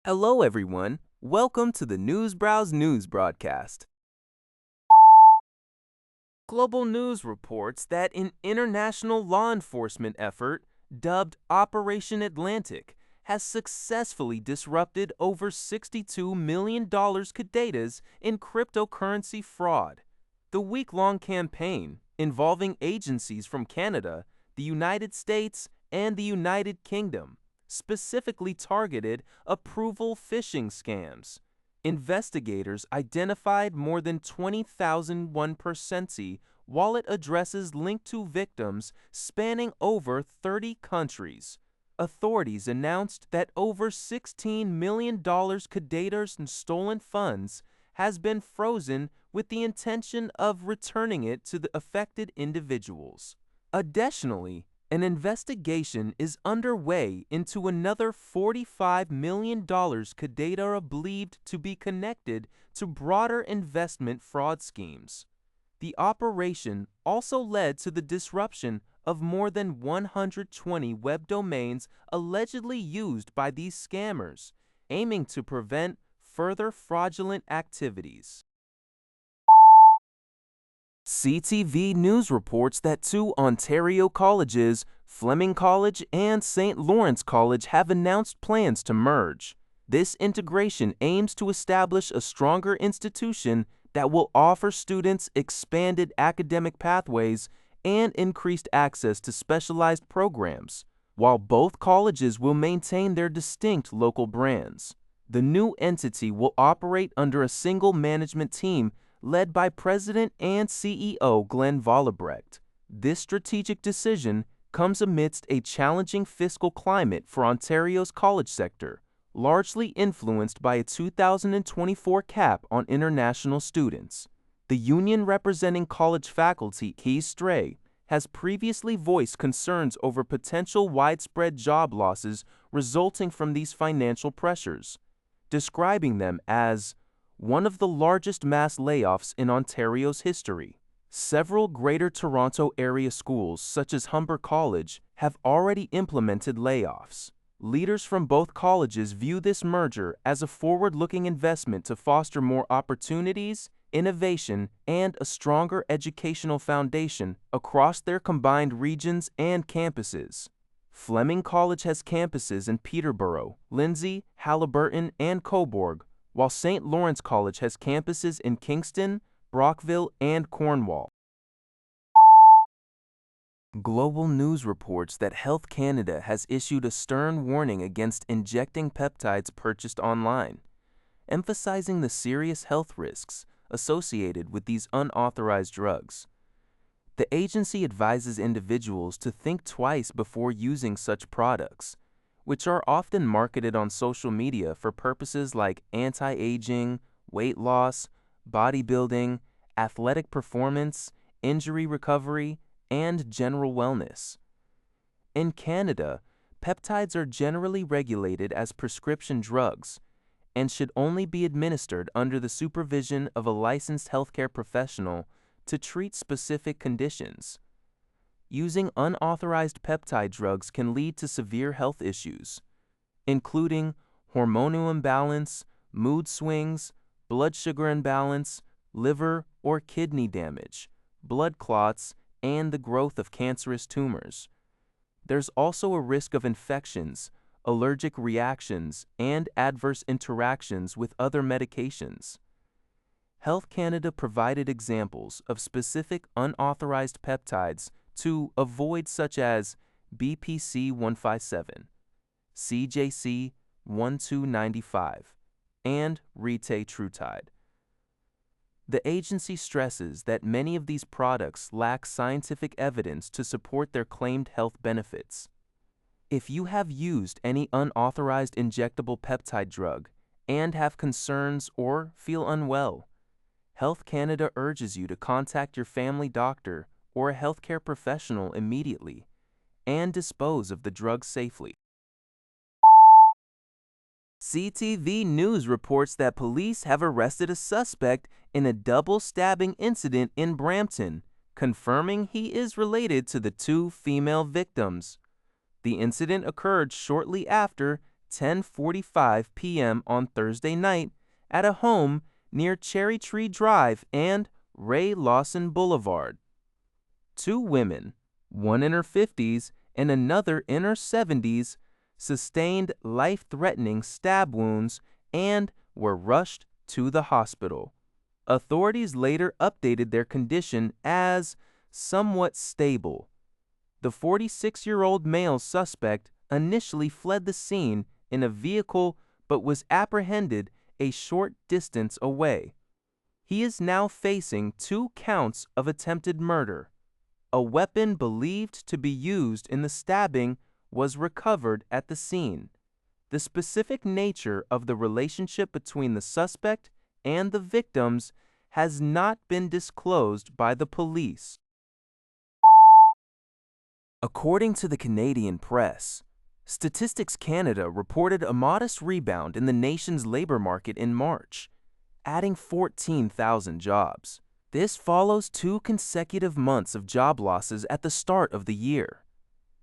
Hello, everyone. Welcome to the Newsbrowse News broadcast. Global News reports that an international law enforcement effort, dubbed Operation Atlantic, has successfully disrupted over $62 million cadetas in cryptocurrency fraud. The week-long campaign, involving agencies from Canada, the United States, and the United Kingdom, specifically targeted approval phishing scams. Investigators identified more than 20,000 1% wallet addresses linked to victims spanning over 30 countries. Authorities announced that over $16 million cadetas and stolen funds has been frozen with the intention of returning it to the affected individuals. Additionally, an investigation is underway into another $45 million cadeta believed to be connected to broader investment fraud schemes. The operation also led to the disruption of more than 120 web domains allegedly used by these scammers, aiming to prevent further fraudulent activities. CTV News reports that two Ontario colleges, Fleming College and St. Lawrence College, have announced plans to merge. This integration aims to establish a stronger institution that will offer students expanded academic pathways and increased access to specialized programs, while both colleges will maintain their distinct local brands. The new entity will operate under a single management team led by President and CEO Glenn Vollebrecht. This strategic decision comes amidst a challenging fiscal climate for Ontario's college sector, largely influenced by a 2024 cap on international students. The union representing college faculty, Keys Stray, has previously voiced concerns over potential widespread job losses resulting from these financial pressures, describing them as one of the largest mass layoffs in Ontario's history. Several Greater Toronto Area schools, such as Humber College, have already implemented layoffs. Leaders from both colleges view this merger as a forward-looking investment to foster more opportunities, innovation, and a stronger educational foundation across their combined regions and campuses. Fleming College has campuses in Peterborough, Lindsay, Haliburton, and Cobourg, while St. Lawrence College has campuses in Kingston, Brockville, and Cornwall. Global News reports that Health Canada has issued a stern warning against injecting peptides purchased online, emphasizing the serious health risks associated with these unauthorized drugs. The agency advises individuals to think twice before using such products, which are often marketed on social media for purposes like anti-aging, weight loss, bodybuilding, athletic performance, injury recovery, and general wellness. In Canada, peptides are generally regulated as prescription drugs and should only be administered under the supervision of a licensed healthcare professional to treat specific conditions. Using unauthorized peptide drugs can lead to severe health issues, including hormonal imbalance, mood swings, blood sugar imbalance, liver or kidney damage, blood clots, and the growth of cancerous tumors. There's also a risk of infections, allergic reactions, and adverse interactions with other medications. Health Canada provided examples of specific unauthorized peptides to avoid, such as BPC 157, CJC 1295, and retatrutide. The agency stresses that many of these products lack scientific evidence to support their claimed health benefits. If you have used any unauthorized injectable peptide drug and have concerns or feel unwell, Health Canada urges you to contact your family doctor or a healthcare professional immediately and dispose of the drug safely. CTV News reports that police have arrested a suspect in a double-stabbing incident in Brampton, confirming he is related to the two female victims. The incident occurred shortly after 10:45 p.m. on Thursday night at a home near Cherry Tree Drive and Ray Lawson Boulevard. Two women, one in her 50s and another in her 70s, sustained life-threatening stab wounds and were rushed to the hospital. Authorities later updated their condition as somewhat stable. The 46-year-old male suspect initially fled the scene in a vehicle but was apprehended a short distance away. He is now facing 2 counts of attempted murder. A weapon believed to be used in the stabbing was recovered at the scene. The specific nature of the relationship between the suspect and the victims has not been disclosed by the police. According to the Canadian press, Statistics Canada reported a modest rebound in the nation's labor market in March, adding 14,000 jobs. This follows 2 consecutive months of job losses at the start of the year.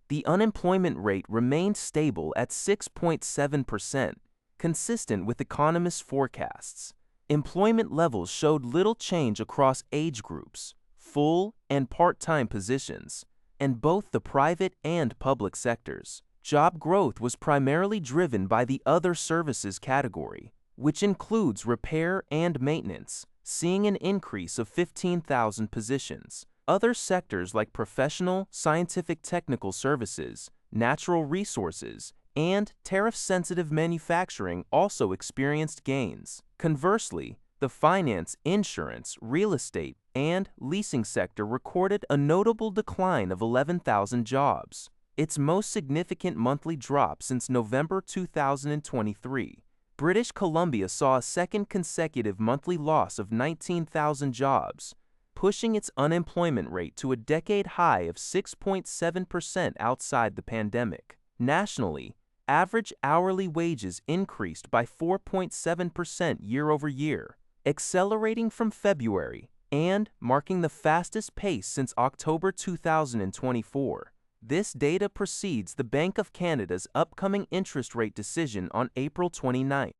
The unemployment rate remained stable at 6.7%, consistent with economists' forecasts. Employment levels showed little change across age groups, full and part-time positions, and both the private and public sectors. Job growth was primarily driven by the other services category, which includes repair and maintenance, seeing an increase of 15,000 positions. Other sectors like professional, scientific technical services, natural resources, and tariff-sensitive manufacturing also experienced gains. Conversely, the finance, insurance, real estate, and leasing sector recorded a notable decline of 11,000 jobs, its most significant monthly drop since November 2023. British Columbia saw a second consecutive monthly loss of 19,000 jobs, pushing its unemployment rate to a decade high of 6.7% outside the pandemic. Nationally, average hourly wages increased by 4.7% year-over-year, accelerating from February and marking the fastest pace since October 2024. This data precedes the Bank of Canada's upcoming interest rate decision on April 29.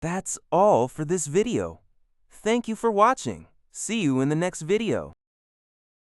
That's all for this video. Thank you for watching. See you in the next video.